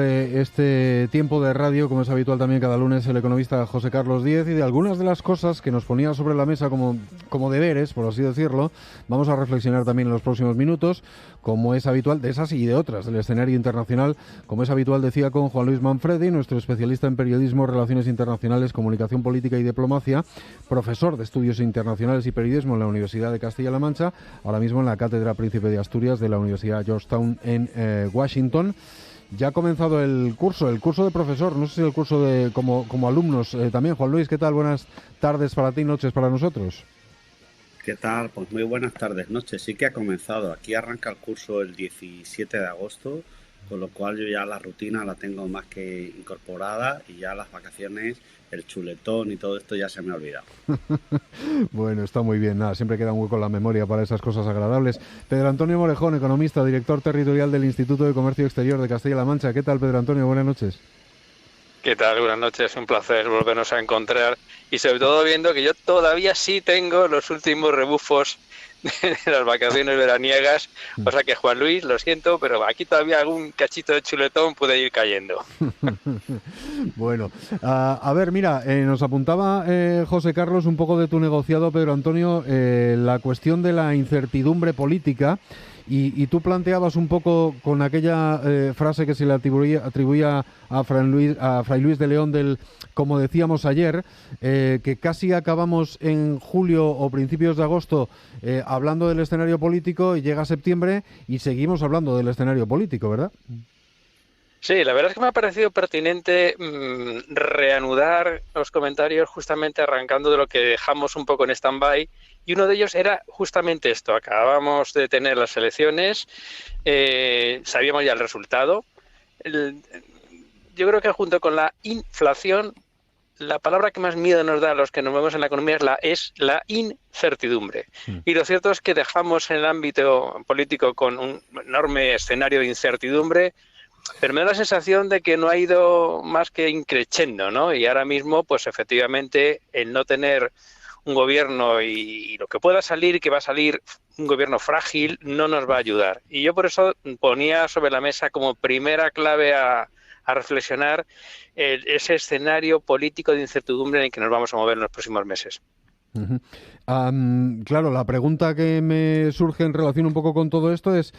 Este tiempo de radio, como es habitual también cada lunes, el economista José Carlos Díez, y de algunas de las cosas que nos ponía sobre la mesa como deberes, por así decirlo, vamos a reflexionar también en los próximos minutos, como es habitual, de esas y de otras, del escenario internacional, como es habitual, decía, con Juan Luis Manfredi, nuestro especialista en periodismo, relaciones internacionales, comunicación política y diplomacia, profesor de estudios internacionales y periodismo en la Universidad de Castilla-La Mancha, ahora mismo en la Cátedra Príncipe de Asturias de la Universidad Georgetown en Washington. Ya ha comenzado el curso de profesor, no sé si el curso de como alumnos también. Juan Luis, ¿qué tal? Buenas tardes para ti, noches para nosotros. ¿Qué tal? Pues muy buenas tardes, noches. Sí que ha comenzado. Aquí arranca el curso el 17 de agosto, con lo cual yo ya la rutina la tengo más que incorporada y ya las vacaciones, el chuletón y todo esto ya se me ha olvidado. Bueno, está muy bien. Nada, siempre queda un hueco en la memoria para esas cosas agradables. Pedro Antonio Morejón, economista, director territorial del Instituto de Comercio Exterior de Castilla-La Mancha. ¿Qué tal, Pedro Antonio? Buenas noches. ¿Qué tal? Buenas noches, un placer volvernos a encontrar y sobre todo viendo que yo todavía sí tengo los últimos rebufos de las vacaciones veraniegas, o sea que Juan Luis, lo siento, pero aquí todavía algún cachito de chuletón puede ir cayendo. Bueno, a ver, mira, nos apuntaba José Carlos un poco de tu negociado, Pedro Antonio, la cuestión de la incertidumbre política. Y tú planteabas un poco con aquella frase que se le atribuía a Fray Luis de León del, como decíamos ayer, que casi acabamos en julio o principios de agosto hablando del escenario político y llega septiembre y seguimos hablando del escenario político, ¿verdad? Sí, la verdad es que me ha parecido pertinente reanudar los comentarios justamente arrancando de lo que dejamos un poco en stand-by, y uno de ellos era justamente esto. Acabamos de tener las elecciones, sabíamos ya el resultado. Yo creo que junto con la inflación, la palabra que más miedo nos da a los que nos movemos en la economía es la incertidumbre. Y lo cierto es que dejamos en el ámbito político con un enorme escenario de incertidumbre, pero me da la sensación de que no ha ido más que increciendo, ¿no? Y ahora mismo, pues efectivamente, el no tener un gobierno y lo que pueda salir, que va a salir un gobierno frágil, no nos va a ayudar. Y yo por eso ponía sobre la mesa como primera clave a reflexionar ese escenario político de incertidumbre en el que nos vamos a mover en los próximos meses. Uh-huh. Claro, la pregunta que me surge en relación un poco con todo esto es,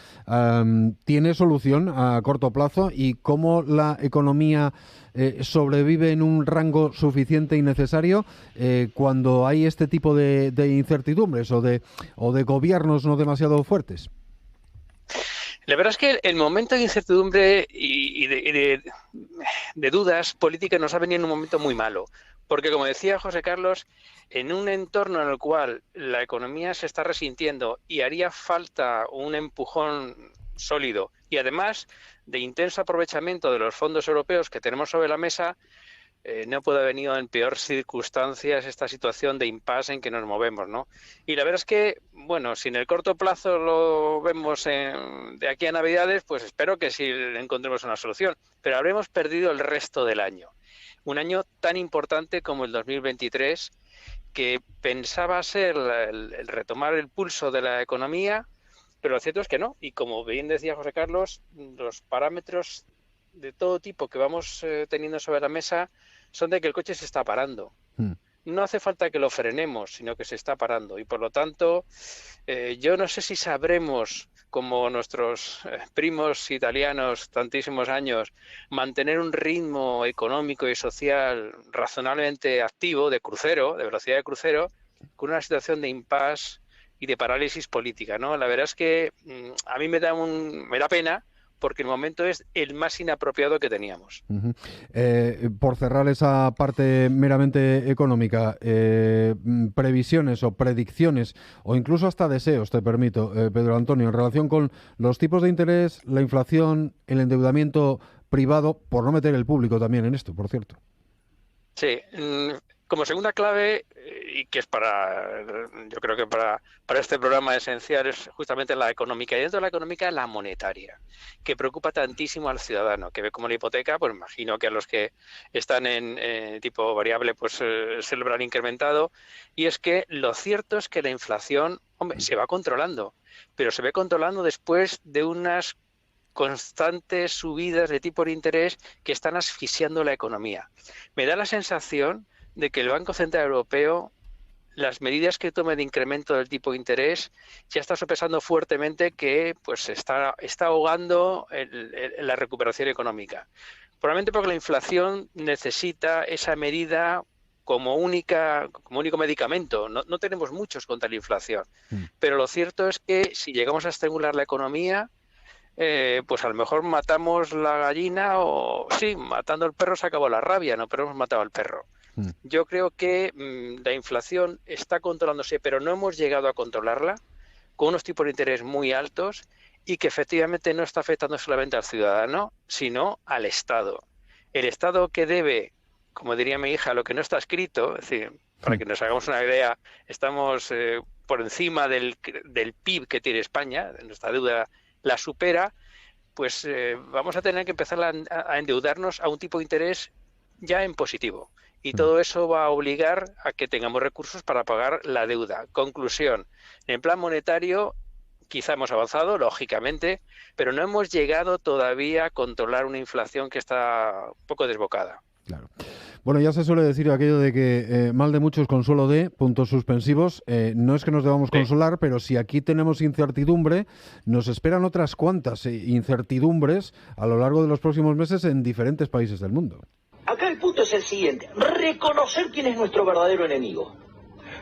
¿tiene solución a corto plazo y cómo la economía sobrevive en un rango suficiente y necesario cuando hay este tipo de incertidumbres o de gobiernos no demasiado fuertes? La verdad es que el momento de incertidumbre y de dudas políticas nos ha venido en un momento muy malo, porque como decía José Carlos, en un entorno en el cual la economía se está resintiendo y haría falta un empujón sólido y además de intenso aprovechamiento de los fondos europeos que tenemos sobre la mesa, no puede haber venido en peores circunstancias esta situación de impasse en que nos movemos, ¿no? Y la verdad es que, bueno, si en el corto plazo lo vemos de aquí a Navidades, pues espero que sí encontremos una solución, pero habremos perdido el resto del año. Un año tan importante como el 2023, que pensaba ser el retomar el pulso de la economía, pero lo cierto es que no. Y como bien decía José Carlos, los parámetros de todo tipo que vamos teniendo sobre la mesa son de que el coche se está parando. No hace falta que lo frenemos, sino que se está parando. Y por lo tanto, yo no sé si sabremos, como nuestros primos italianos, tantísimos años, mantener un ritmo económico y social razonablemente activo, de crucero, de velocidad de crucero, con una situación de impasse y de parálisis política, ¿no? La verdad es que a mí me da pena, porque el momento es el más inapropiado que teníamos. Uh-huh. Por cerrar esa parte meramente económica, previsiones o predicciones o incluso hasta deseos, te permito, Pedro Antonio, en relación con los tipos de interés, la inflación, el endeudamiento privado, por no meter el público también en esto, por cierto. Sí, como segunda clave, y que es yo creo que para este programa esencial, es justamente la económica, y dentro de la económica la monetaria, que preocupa tantísimo al ciudadano, que ve como la hipoteca, pues imagino que a los que están en tipo variable, pues se lo habrán incrementado, y es que lo cierto es que la inflación, hombre, se va controlando, pero se ve controlando después de unas constantes subidas de tipo de interés que están asfixiando la economía. Me da la sensación de que el Banco Central Europeo, las medidas que tome de incremento del tipo de interés, ya está sopesando fuertemente que pues está ahogando la recuperación económica. Probablemente porque la inflación necesita esa medida como único medicamento. No tenemos muchos contra la inflación. Pero lo cierto es que si llegamos a estrangular la economía, pues a lo mejor matamos la gallina o sí, matando al perro se acabó la rabia, ¿no? Pero hemos matado al perro. Yo creo que la inflación está controlándose, pero no hemos llegado a controlarla con unos tipos de interés muy altos y que efectivamente no está afectando solamente al ciudadano, sino al Estado. El Estado que debe, como diría mi hija, lo que no está escrito, es decir, para que nos hagamos una idea, estamos por encima del PIB que tiene España, nuestra deuda la supera, pues vamos a tener que empezar a endeudarnos a un tipo de interés ya en positivo. Y todo eso va a obligar a que tengamos recursos para pagar la deuda. Conclusión, en plan monetario quizá hemos avanzado, lógicamente, pero no hemos llegado todavía a controlar una inflación que está un poco desbocada. Claro. Bueno, ya se suele decir aquello de que mal de muchos consuelo de, puntos suspensivos. No es que nos debamos consolar, pero si aquí tenemos incertidumbre, nos esperan otras cuantas incertidumbres a lo largo de los próximos meses en diferentes países del mundo. Acá el punto es el siguiente: reconocer quién es nuestro verdadero enemigo.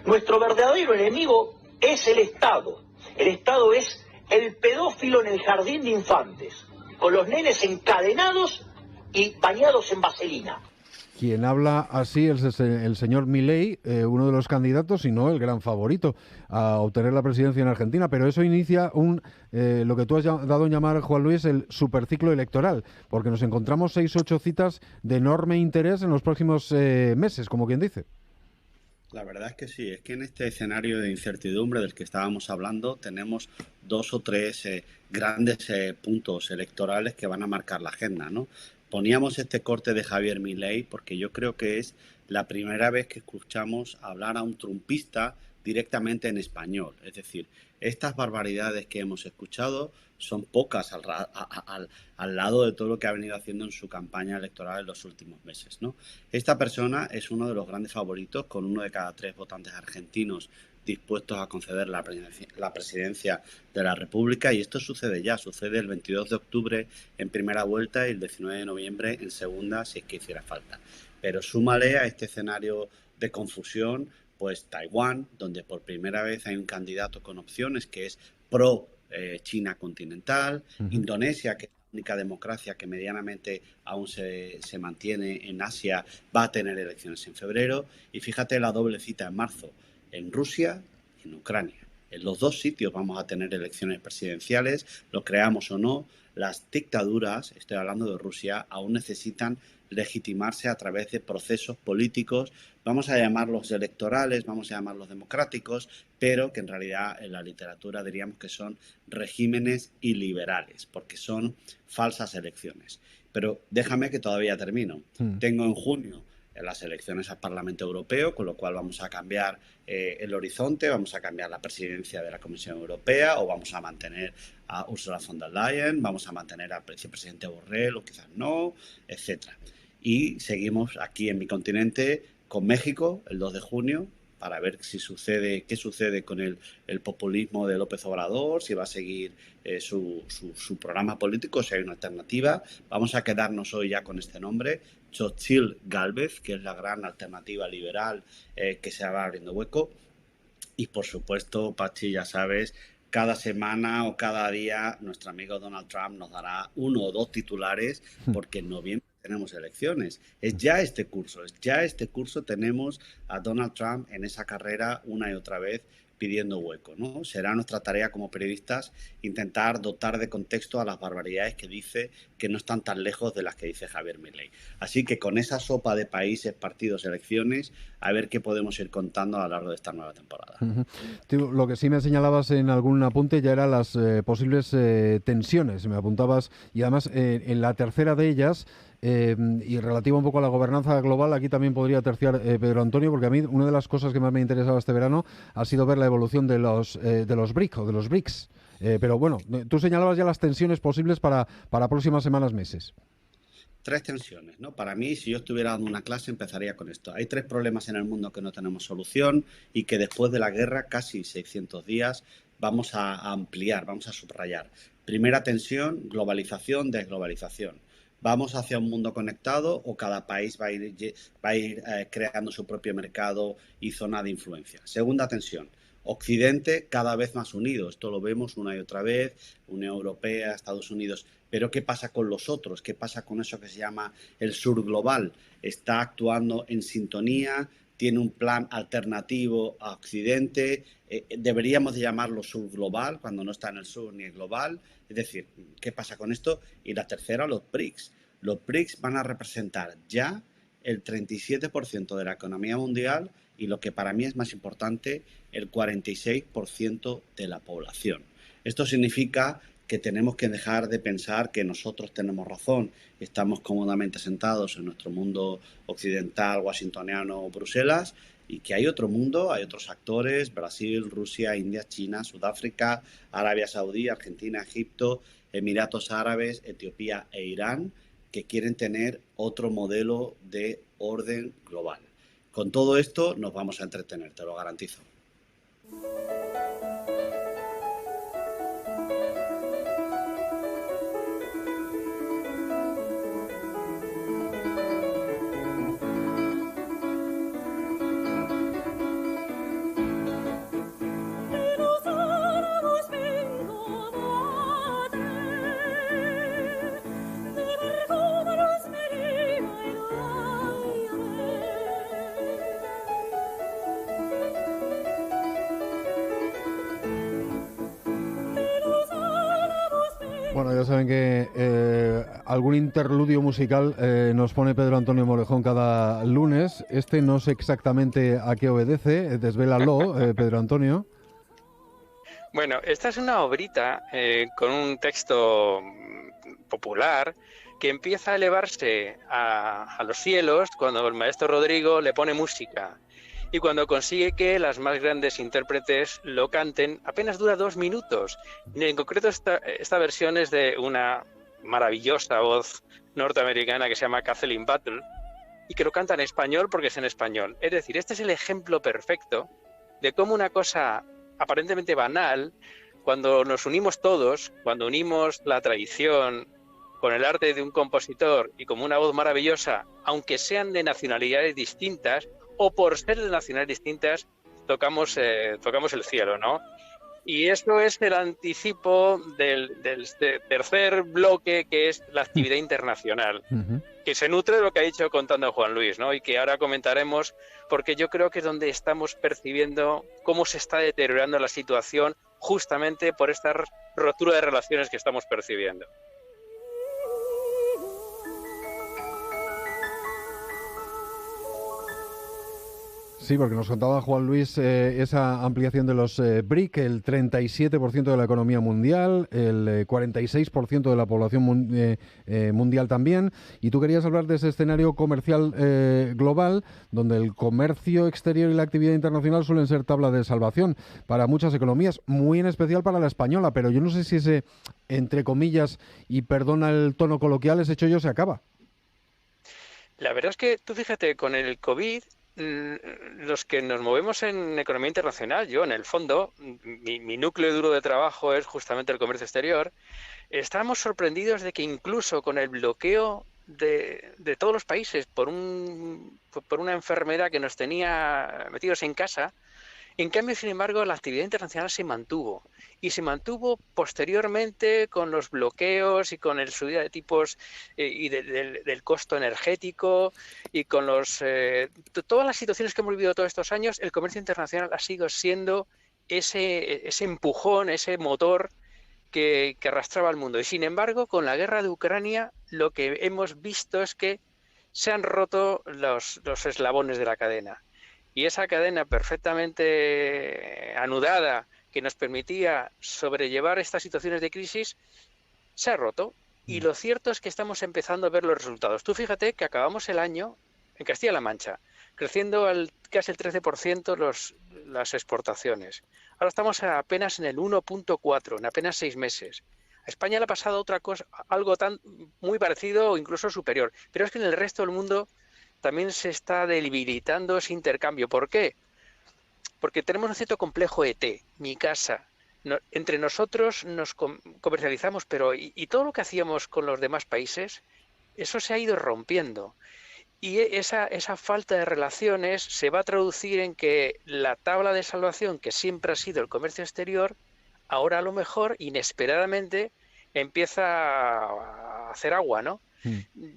Nuestro verdadero enemigo es el Estado. El Estado es el pedófilo en el jardín de infantes, con los nenes encadenados y bañados en vaselina. Quien habla así es el señor Milei, uno de los candidatos y no el gran favorito a obtener la presidencia en Argentina. Pero eso inicia lo que tú has dado en llamar, Juan Luis, el superciclo electoral, porque nos encontramos 6 u 8 citas de enorme interés en los próximos meses, como quien dice. La verdad es que sí, es que en este escenario de incertidumbre del que estábamos hablando tenemos 2 o 3 grandes puntos electorales que van a marcar la agenda, ¿no? Poníamos este corte de Javier Milei porque yo creo que es la primera vez que escuchamos hablar a un trumpista directamente en español. Es decir, estas barbaridades que hemos escuchado son pocas al lado de todo lo que ha venido haciendo en su campaña electoral en los últimos meses, ¿no? Esta persona es uno de los grandes favoritos, con 1 de cada 3 votantes argentinos dispuestos a conceder la presidencia de la República, y esto sucede el 22 de octubre en primera vuelta y el 19 de noviembre en segunda, si es que hiciera falta. Pero súmale a este escenario de confusión, pues Taiwán, donde por primera vez hay un candidato con opciones que es pro China continental, Indonesia, que es la única democracia que medianamente aún se mantiene en Asia, va a tener elecciones en febrero, y fíjate la doble cita en marzo, en Rusia y en Ucrania. En los 2 sitios vamos a tener elecciones presidenciales, lo creamos o no. Las dictaduras, estoy hablando de Rusia, aún necesitan legitimarse a través de procesos políticos, vamos a llamarlos electorales, vamos a llamarlos democráticos, pero que en realidad en la literatura diríamos que son regímenes iliberales, porque son falsas elecciones. Pero déjame que todavía termino. Tengo en junio las elecciones al Parlamento Europeo, con lo cual vamos a cambiar el horizonte, vamos a cambiar la presidencia de la Comisión Europea, o vamos a mantener a Ursula von der Leyen, vamos a mantener al vicepresidente Borrell, o quizás no, etcétera. Y seguimos aquí en mi continente con México el 2 de junio para ver qué sucede con el populismo de López Obrador, si va a seguir su programa político, si hay una alternativa. Vamos a quedarnos hoy ya con este nombre, Xochitl Gálvez, que es la gran alternativa liberal que se va abriendo hueco. Y por supuesto, Pachi, ya sabes, cada semana o cada día nuestro amigo Donald Trump nos dará 1 o 2 titulares, porque en noviembre tenemos elecciones. Es ya este curso tenemos a Donald Trump en esa carrera una y otra vez pidiendo hueco, ¿no? Será nuestra tarea como periodistas intentar dotar de contexto a las barbaridades que dice, que no están tan lejos de las que dice Javier Milei. Así que con esa sopa de países, partidos, elecciones, a ver qué podemos ir contando a lo largo de esta nueva temporada. Lo que sí me señalabas en algún apunte ya eran las posibles tensiones, me apuntabas, y además en la tercera de ellas y relativa un poco a la gobernanza global, aquí también podría terciar Pedro Antonio, porque a mí una de las cosas que más me ha interesado este verano ha sido ver la evolución de los BRIC o de los BRICS. Pero bueno, tú señalabas ya las tensiones posibles para próximas semanas, meses. Tres tensiones, ¿no? Para mí, si yo estuviera dando una clase, empezaría con esto. Hay tres problemas en el mundo que no tenemos solución y que después de la guerra, casi 600 días, vamos a ampliar, vamos a subrayar. Primera tensión, globalización, desglobalización. ¿Vamos hacia un mundo conectado o cada país va a ir creando su propio mercado y zona de influencia? Segunda tensión, Occidente cada vez más unido. Esto lo vemos una y otra vez, Unión Europea, Estados Unidos. Pero ¿qué pasa con los otros? ¿Qué pasa con eso que se llama el sur global? ¿Está actuando en sintonía? ¿Tiene un plan alternativo a Occidente? ¿Deberíamos de llamarlo sur global cuando no está en el sur ni el global? Es decir, ¿qué pasa con esto? Y la tercera, los BRICS. Los BRICS van a representar ya el 37% de la economía mundial y, lo que para mí es más importante, el 46% de la población. Esto significa que tenemos que dejar de pensar que nosotros tenemos razón, estamos cómodamente sentados en nuestro mundo occidental, washingtoniano, Bruselas, y que hay otro mundo, hay otros actores, Brasil, Rusia, India, China, Sudáfrica, Arabia Saudí, Argentina, Egipto, Emiratos Árabes, Etiopía e Irán, que quieren tener otro modelo de orden global. Con todo esto nos vamos a entretener, te lo garantizo. Bueno, ya saben que algún interludio musical nos pone Pedro Antonio Morejón cada lunes. Este no sé exactamente a qué obedece, desvélalo, Pedro Antonio. Bueno, esta es una obrita con un texto popular que empieza a elevarse a los cielos cuando el maestro Rodrigo le pone música. Y cuando consigue que las más grandes intérpretes lo canten, apenas dura 2 minutos. Y en concreto esta versión es de una maravillosa voz norteamericana que se llama Kathleen Battle y que lo canta en español porque es en español. Es decir, este es el ejemplo perfecto de cómo una cosa aparentemente banal, cuando nos unimos todos, cuando unimos la tradición con el arte de un compositor y como una voz maravillosa, aunque sean de nacionalidades distintas, o por ser de nacionalidades distintas, tocamos el cielo, ¿no? Y esto es el anticipo del tercer bloque, que es la actividad internacional, que se nutre de lo que ha dicho contando Juan Luis, ¿no? Y que ahora comentaremos, porque yo creo que es donde estamos percibiendo cómo se está deteriorando la situación justamente por esta rotura de relaciones que estamos percibiendo. Sí, porque nos contaba Juan Luis esa ampliación de los BRIC, el 37% de la economía mundial, el 46% de la población mundial también, y tú querías hablar de ese escenario comercial global, donde el comercio exterior y la actividad internacional suelen ser tabla de salvación para muchas economías, muy en especial para la española, pero yo no sé si ese, entre comillas, y perdona el tono coloquial, ese chollo se acaba. La verdad es que tú fíjate, con el COVID, los que nos movemos en economía internacional, yo en el fondo, mi núcleo duro de trabajo es justamente el comercio exterior, estamos sorprendidos de que incluso con el bloqueo de todos los países por una enfermedad que nos tenía metidos en casa, en cambio, sin embargo, la actividad internacional se mantuvo y se mantuvo posteriormente con los bloqueos y con el subida de tipos y del costo energético y con todas las situaciones que hemos vivido todos estos años. El comercio internacional ha sido siendo ese empujón, ese motor que arrastraba al mundo. Y sin embargo, con la guerra de Ucrania, lo que hemos visto es que se han roto los eslabones de la cadena. Y esa cadena perfectamente anudada que nos permitía sobrellevar estas situaciones de crisis se ha roto. Y lo cierto es que estamos empezando a ver los resultados. Tú fíjate que acabamos el año en Castilla-La Mancha, creciendo casi el 13% las exportaciones. Ahora estamos apenas en el 1,4, en apenas 6 meses. A España le ha pasado otra cosa, algo muy parecido o incluso superior. Pero es que en el resto del mundo también se está debilitando ese intercambio. ¿Por qué? Porque tenemos un cierto complejo ET, mi casa. Entre nosotros nos comercializamos, pero ¿y todo lo que hacíamos con los demás países? Eso se ha ido rompiendo. Y esa falta de relaciones se va a traducir en que la tabla de salvación, que siempre ha sido el comercio exterior, ahora a lo mejor, inesperadamente, empieza a hacer agua, ¿no?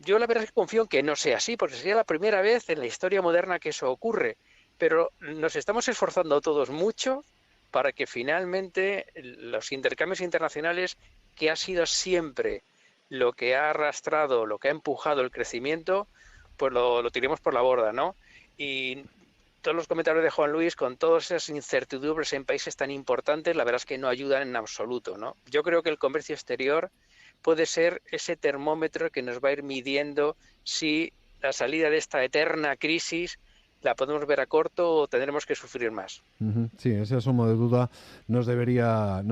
Yo la verdad es que confío en que no sea así, porque sería la primera vez en la historia moderna que eso ocurre. Pero nos estamos esforzando todos mucho para que finalmente los intercambios internacionales, que ha sido siempre lo que ha arrastrado, lo que ha empujado el crecimiento, pues lo tiremos por la borda, ¿no? Y todos los comentarios de Juan Luis, con todas esas incertidumbres en países tan importantes, la verdad es que no ayudan en absoluto, ¿no? Yo creo que el comercio exterior puede ser ese termómetro que nos va a ir midiendo si la salida de esta eterna crisis la podemos ver a corto o tendremos que sufrir más. Sí, ese asomo de duda nos debería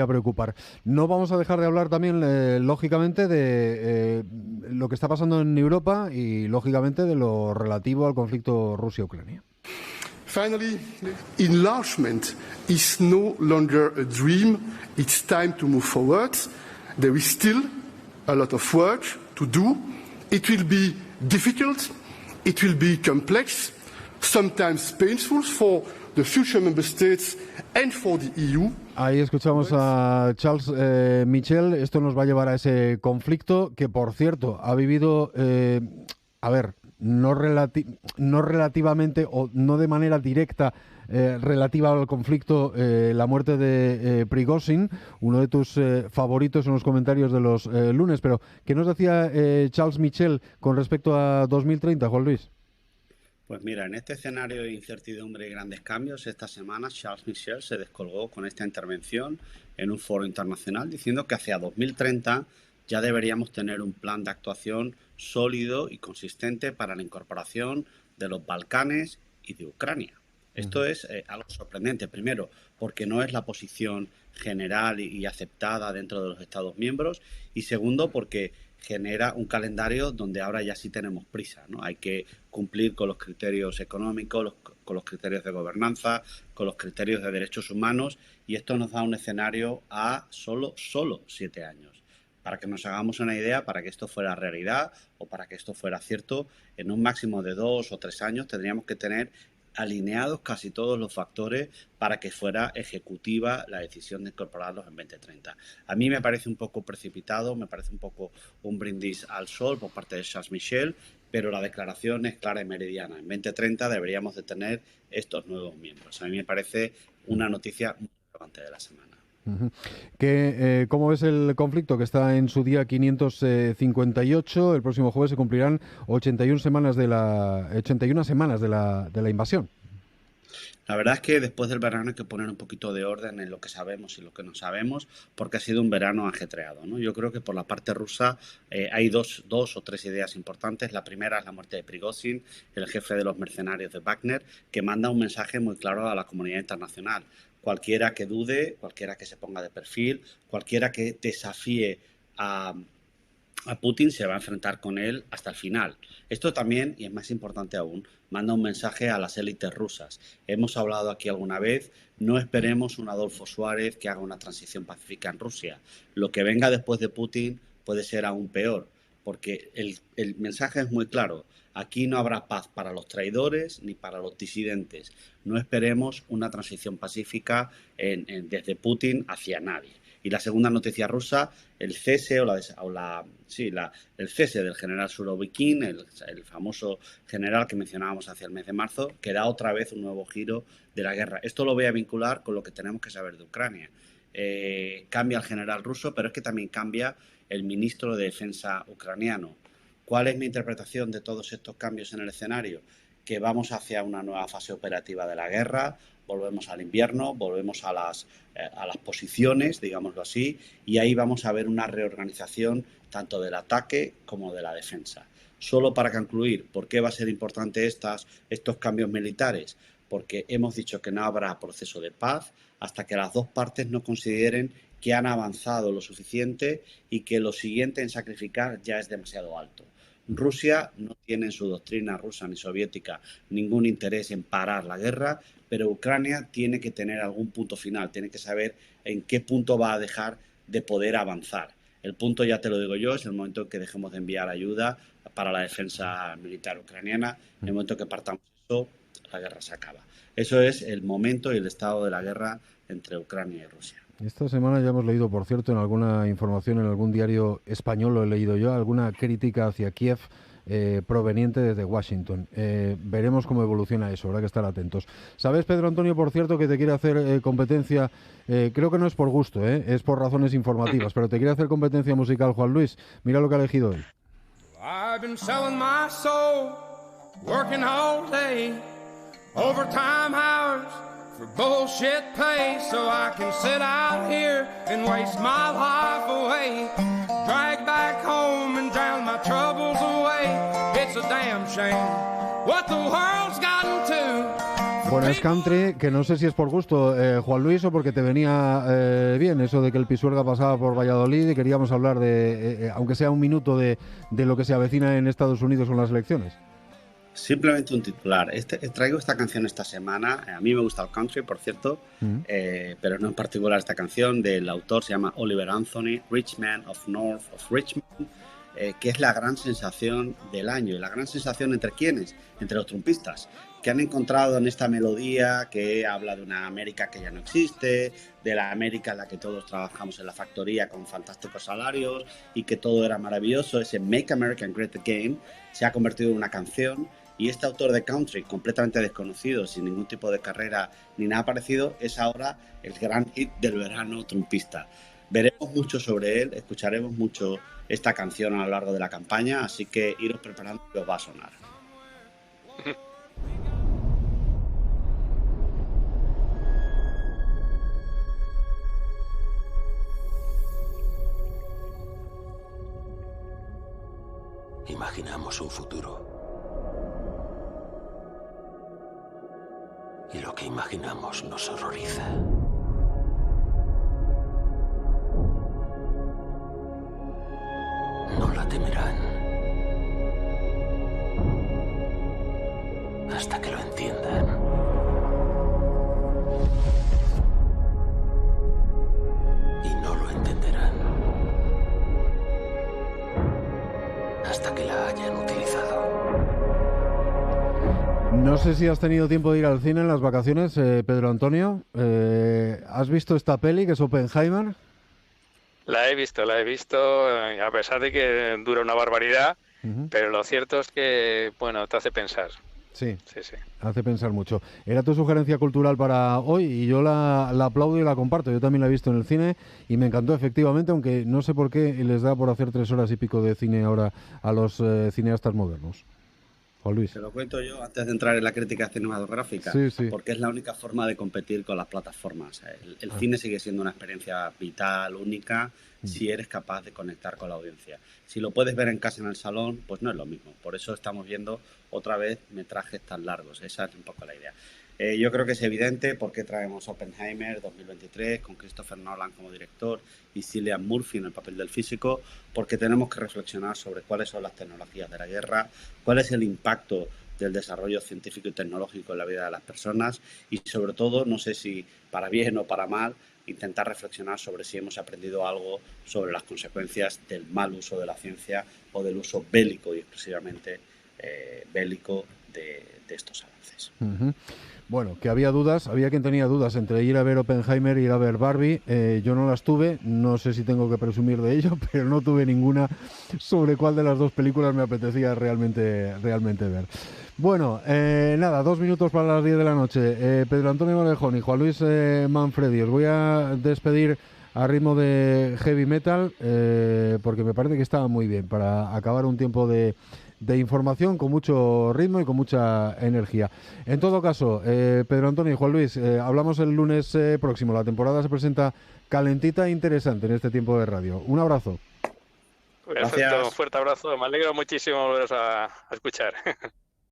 preocupar. No vamos a dejar de hablar también, lógicamente, de lo que está pasando en Europa y, lógicamente, de lo relativo al conflicto Rusia-Ucrania. Finally, enlargement is no longer a dream. It's time to move forward. There is still a lot of work to do. It will be difficult. It will be complex. Sometimes painful for the future member states and for the EU. Ahí escuchamos a Charles Michel. Esto nos va a llevar a ese conflicto que, por cierto, ha vivido, no relativamente o no de manera directa relativa al conflicto, la muerte de Prigozhin, uno de tus favoritos en los comentarios de los lunes. Pero, ¿qué nos decía Charles Michel con respecto a 2030, Juan Luis? Pues mira, en este escenario de incertidumbre y grandes cambios, esta semana Charles Michel se descolgó con esta intervención en un foro internacional diciendo que hacia 2030 ya deberíamos tener un plan de actuación sólido y consistente para la incorporación de los Balcanes y de Ucrania. Esto es algo sorprendente, primero, porque no es la posición general y aceptada dentro de los Estados miembros, y segundo, porque genera un calendario donde ahora ya sí tenemos prisa, ¿no? Hay que cumplir con los criterios económicos, con los criterios de gobernanza, con los criterios de derechos humanos, y esto nos da un escenario a solo 7 años. Para que nos hagamos una idea, para que esto fuera realidad o para que esto fuera cierto, en un máximo de 2 o 3 años tendríamos que tener alineados casi todos los factores para que fuera ejecutiva la decisión de incorporarlos en 2030. A mí me parece un poco precipitado, me parece un poco un brindis al sol por parte de Charles Michel, pero la declaración es clara y meridiana. En 2030 deberíamos de tener estos nuevos miembros. A mí me parece una noticia muy relevante de la semana. ¿Cómo ves el conflicto que está en su día 558? El próximo jueves se cumplirán 81 semanas de la invasión. La verdad es que después del verano hay que poner un poquito de orden en lo que sabemos y lo que no sabemos, porque ha sido un verano ajetreado, ¿no? Yo creo que por la parte rusa hay dos o tres ideas importantes. La primera es la muerte de Prigozhin, el jefe de los mercenarios de Wagner, que manda un mensaje muy claro a la comunidad internacional. Cualquiera que dude, cualquiera que se ponga de perfil, cualquiera que desafíe a Putin se va a enfrentar con él hasta el final. Esto también, y es más importante aún, manda un mensaje a las élites rusas. Hemos hablado aquí alguna vez, no esperemos un Adolfo Suárez que haga una transición pacífica en Rusia. Lo que venga después de Putin puede ser aún peor, porque el mensaje es muy claro. Aquí no habrá paz para los traidores ni para los disidentes. No esperemos una transición pacífica desde Putin hacia nadie. Y la segunda noticia rusa, el cese el cese del general Surovikin, el famoso general que mencionábamos hacia el mes de marzo, que da otra vez un nuevo giro de la guerra. Esto lo voy a vincular con lo que tenemos que saber de Ucrania. Cambia el general ruso, pero es que también cambia el ministro de Defensa ucraniano. ¿Cuál es mi interpretación de todos estos cambios en el escenario? que vamos hacia una nueva fase operativa de la guerra, volvemos al invierno, volvemos a las posiciones, digámoslo así, y ahí vamos a ver una reorganización tanto del ataque como de la defensa. Solo para concluir, ¿por qué va a ser importante estos cambios militares? Porque hemos dicho que no habrá proceso de paz hasta que las dos partes no consideren que han avanzado lo suficiente y que lo siguiente en sacrificar ya es demasiado alto. Rusia no tiene en su doctrina rusa ni soviética ningún interés en parar la guerra, pero Ucrania tiene que tener algún punto final, tiene que saber en qué punto va a dejar de poder avanzar. El punto, ya te lo digo yo, es el momento en que dejemos de enviar ayuda para la defensa militar ucraniana. En el momento que partamos eso, la guerra se acaba. Eso es el momento y el estado de la guerra entre Ucrania y Rusia. Esta semana ya hemos leído, por cierto, en alguna información, en algún diario español, lo he leído yo, alguna crítica hacia Kiev proveniente desde Washington. Veremos cómo evoluciona eso, habrá que estar atentos. ¿Sabes, Pedro Antonio, por cierto, que te quiere hacer competencia? Creo que no es por gusto, es por razones informativas, pero te quiere hacer competencia musical Juan Luis. Mira lo que ha elegido hoy. I've been selling my soul, working all day, overtime hours for bullshit pay, so I can sit out here and waste my life away, drag back home and drown my troubles away. It's a damn shame what the world's gotten to. Bueno, es country, que no sé si es por gusto, Juan Luis, o porque te venía bien eso de que el Pisuerga pasaba por Valladolid y queríamos hablar de, aunque sea un minuto, de lo que se avecina en Estados Unidos con las elecciones. Simplemente un titular. Traigo esta canción esta semana. A mí me gusta el country, por cierto, pero no en particular esta canción. Del autor se llama Oliver Anthony, Rich Man of North of Richmond, que es la gran sensación del año. Y la gran sensación ¿entre quiénes? Entre los trumpistas, que han encontrado en esta melodía que habla de una América que ya no existe, de la América en la que todos trabajamos en la factoría con fantásticos salarios y que todo era maravilloso. Ese Make America Great Again se ha convertido en una canción. Y este autor de country, completamente desconocido, sin ningún tipo de carrera ni nada parecido, es ahora el gran hit del verano trumpista. Veremos mucho sobre él, escucharemos mucho esta canción a lo largo de la campaña, así que iros preparando que os va a sonar. Imaginamos un futuro. Y lo que imaginamos nos horroriza. No la temerán hasta que lo entiendan. Y no lo entenderán hasta que la hayan utilizado. No sé si has tenido tiempo de ir al cine en las vacaciones, Pedro Antonio. ¿Has visto esta peli que es Oppenheimer? La he visto, a pesar de que dura una barbaridad, pero lo cierto es que, bueno, te hace pensar. Sí, sí. Hace pensar mucho. Era tu sugerencia cultural para hoy y yo la aplaudo y la comparto. Yo también la he visto en el cine y me encantó efectivamente, aunque no sé por qué les da por hacer 3 horas y pico de cine ahora a los cineastas modernos. Juan Luis. Te lo cuento yo antes de entrar en la crítica cinematográfica, sí. porque es la única forma de competir con las plataformas. El cine sigue siendo una experiencia vital, única, si eres capaz de conectar con la audiencia. Si lo puedes ver en casa en el salón, pues no es lo mismo. Por eso estamos viendo otra vez metrajes tan largos. Esa es un poco la idea. Yo creo que es evidente por qué traemos Oppenheimer 2023 con Christopher Nolan como director y Cillian Murphy en el papel del físico, porque tenemos que reflexionar sobre cuáles son las tecnologías de la guerra, cuál es el impacto del desarrollo científico y tecnológico en la vida de las personas y sobre todo, no sé si para bien o para mal, intentar reflexionar sobre si hemos aprendido algo sobre las consecuencias del mal uso de la ciencia o del uso bélico y exclusivamente bélico de estos avances. Bueno, que había dudas, había quien tenía dudas entre ir a ver Oppenheimer y ir a ver Barbie. Yo no las tuve, no sé si tengo que presumir de ello, pero no tuve ninguna sobre cuál de las dos películas me apetecía realmente ver. Bueno, nada, 2 minutos para las 10 de la noche. Pedro Antonio Valejón y Juan Luis Manfredi, os voy a despedir a ritmo de heavy metal porque me parece que estaba muy bien para acabar un tiempo de de información con mucho ritmo y con mucha energía. En todo caso, Pedro Antonio y Juan Luis, hablamos el lunes próximo. La temporada se presenta calentita e interesante en este tiempo de radio. Un abrazo. Perfecto, un fuerte abrazo. Me alegro muchísimo volveros a escuchar.